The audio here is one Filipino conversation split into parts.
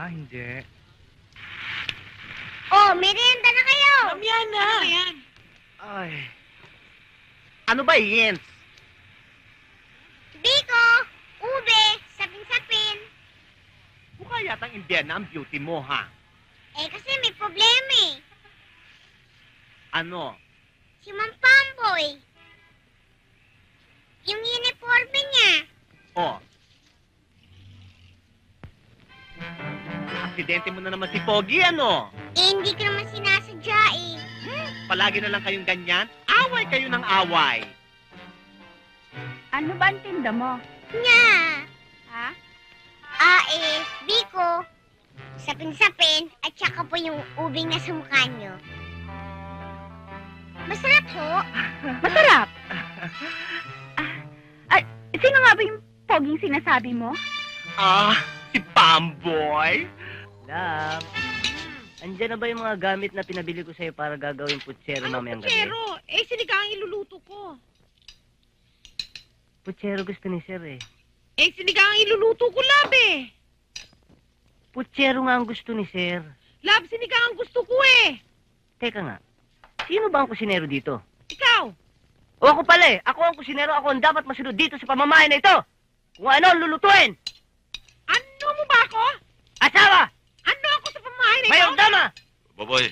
Hindi. Oh, merienda na kayo! Mamaya na. Ano yan? Ay. Ano ba, Yens? Biko, ube, sapin-sapin. Mukha yatang Indiana ang beauty mo, ha? Eh, kasi may problema eh. Ano? Si Ma'am Pamboy. Yung uniforme niya. Oh. Aksidente mo na naman si Pogi, ano? Eh, hindi ko naman sinasadya eh. Palagi na lang kayong ganyan? Away kayo ng away. Ano ba ang tinda mo? Nya. Ha? Biko, sapin-sapin, at saka po yung ube na sa mukha niyo. Masarap ho. Masarap. Sino nga ba yung poging sinasabi mo? Si Pamboy? Love, andyan na ba yung mga gamit na pinabili ko sa'yo para gagawin putsero mamayang gabi? Putsero? Eh, sinigang iluluto ko. Putsero gusto ni Sir eh. Eh, sinigang iluluto ko, Lab eh. Putsero nga ang gusto ni Sir. Lab, sinigang ang gusto ko eh. Teka nga, sino ba ang kusinero dito? Ikaw. O ako pala eh, ako ang kusinero, ako ang dapat masunod dito sa pamamahay na ito. Kung ano ang lulutuin. Ano mo ba ako? Asawa! Ano ako sa pamahay na ito? Mayroong dama! Baboy.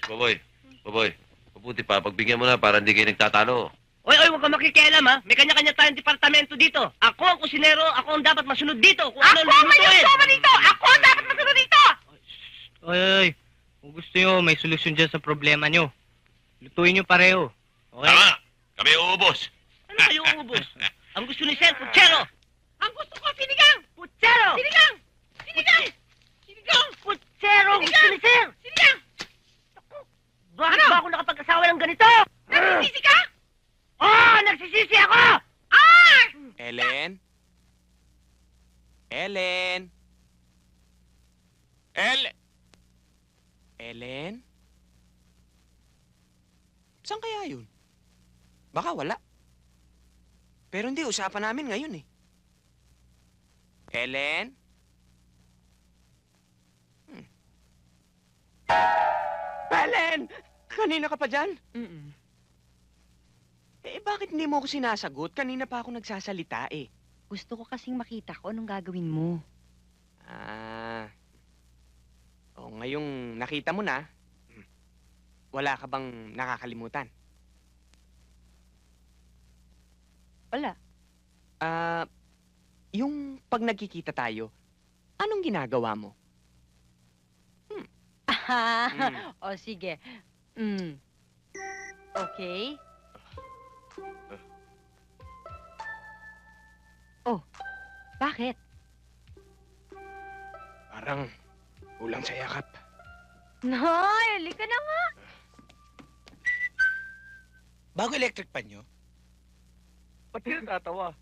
Mabuti pa, pagbigyan mo na para hindi kayo nagtatalo. Oy, huwag ka makikialam ha. May kanya-kanya tayong departamento dito. Ako ang kusinero, ako ang dapat masunod dito. Kung ano ang lulutuin. dito! Ako ang dapat masunod dito! Oy. Kung gusto nyo, may solusyon dyan sa problema nyo. Lutuin nyo pareho. Okay? Tama! Kami uubos! Ano kayo ubos? Ang gusto ni Sir, putsero! Ang gusto ko, sinigang! Putsero! Sinigang! Sinigang! Sinigang! Putsero ang gusto ni Sir! Sinigang! Bakit Ano? ba ako nakapag-asawa ng ganito? Nagsisisi ka? Nagsisisi ako! Ellen? Ellen? Ellen? Saan kaya yun? Baka wala. Pero hindi, usapan namin ngayon eh. Ellen? Ellen! Kanina ka pa dyan? Eh, bakit hindi mo ako sinasagot? Kanina pa ako nagsasalita eh. Gusto ko kasing makita ko anong gagawin mo. Ngayong nakita mo na, wala ka bang nakakalimutan? Wala. Yung pag nagkikita tayo, anong ginagawa mo? O sige. Okay. Oh, bakit? Parang kulang sa yakap. Nay, halika na nga. Bago electric pan nyo? Ba't yun tatawa?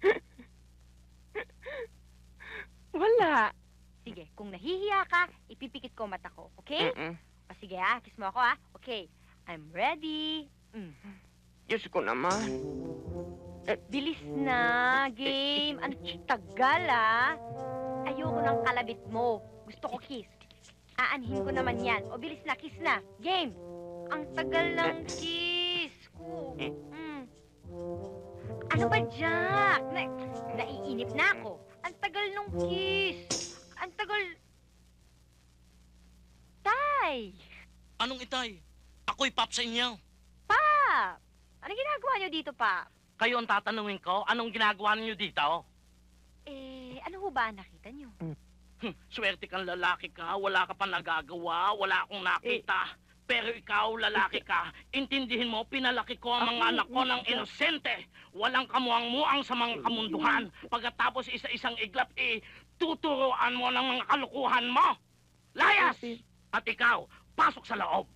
Wala. Sige, kung nahihiya ka, ipipikit ko mata ko, okay? O sige kiss mo ako Okay, I'm ready. Diyos ko naman. Bilis na, game. Ano, tagal Ayoko ng kalabit mo. Gusto ko kiss. Aanhin ko naman yan. O bilis na, kiss na. Game. Ang tagal ng kiss ko. Ano ba, Jack? Naiinip na ako. Ang tagal ng kiss. Ang tagal... Tay! Anong itay? Ako'y pap sa inyo. Pap! Anong ginagawa niyo dito, Pap? Kayo ang tatanungin ko, anong ginagawa niyo dito? Ano ho ba ang nakita niyo? Swerte kang lalaki ka, wala ka pa nagagawa, wala akong nakita. Pero ikaw, lalaki ka, intindihin mo, pinalaki ko ang mga anak ko ng inosente. Walang kamuang-muang sa mga kamunduhan. Pagkatapos isa-isang iglap, tuturuan mo ng mga kalukuhan mo. Layas! At ikaw, pasok sa loob.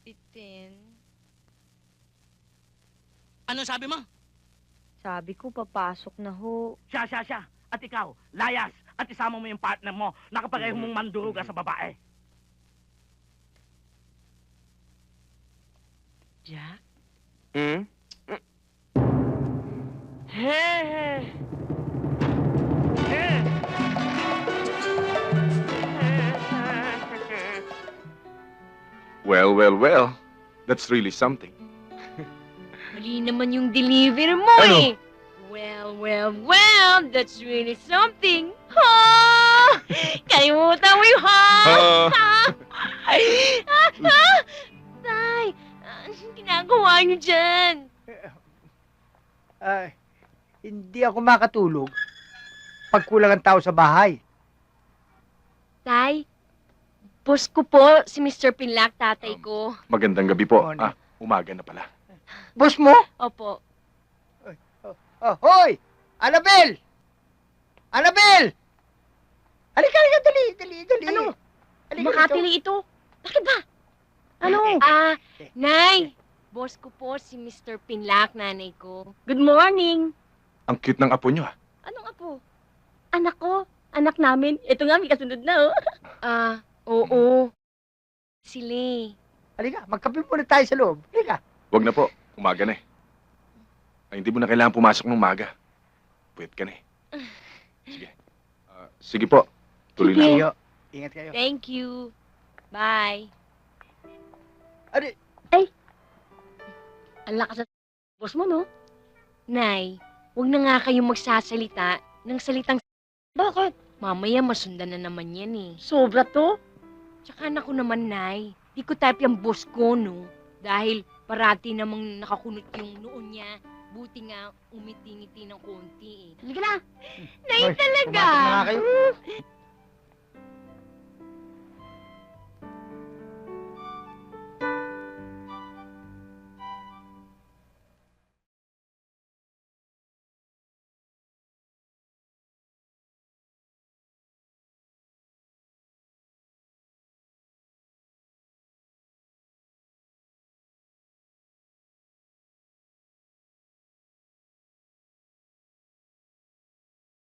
Pitin. Ano sabi mo? Sabi ko, papasok na ho. Siya. At ikaw, layas. At isama mo yung partner mo na kapareho mong manduruga sa babae. Jack? Well, well, well. That's really something. Mali naman yung deliver mo Ano? eh. Well, that's really something. Ha! Kalimutan mo yung ha! Tay, anong ginagawa niyo dyan? Hindi ako makatulog pag kulang ang tao sa bahay. Tay, boss ko po, si Mr. Pinlac, tatay ko. Magandang gabi po. Ano? Umaga na pala. Boss mo? Opo. Hoy! Annabel! Annabel! Halika, dali. Ano? Halika Makatili ito. Bakit ba? Ano? Nay, boss ko po, si Mr. Pinlac, nanay ko. Good morning. Ang cute ng apo nyo, ah. Anong apo? Anak ko. Anak namin. Ito nga, may kasunod na, oh. Oo. Sila. Halika, magkape muna tayo sa loob. Halika. Huwag na po. Umaga na eh. Ay, hindi mo na kailangan pumasok ng umaga. Pwede ka na eh. Sige. Sige po. Tuloy na. Kayo. Ingat kayo. Thank you. Bye. Ano? Ang lakas ng boss mo, no? Nay, huwag na nga kayong magsasalita ng salitang Bakit? Mamaya masundan na naman yan eh. Sobra to? Tsaka naku naman, Nay. Di ko type yung boss ko, no? Dahil parati namang nakakunot yung noon niya. Buti nga umiti-ngiti ng konti eh. Halika na! Nay Hoy, talaga! pumasok na nga kayo.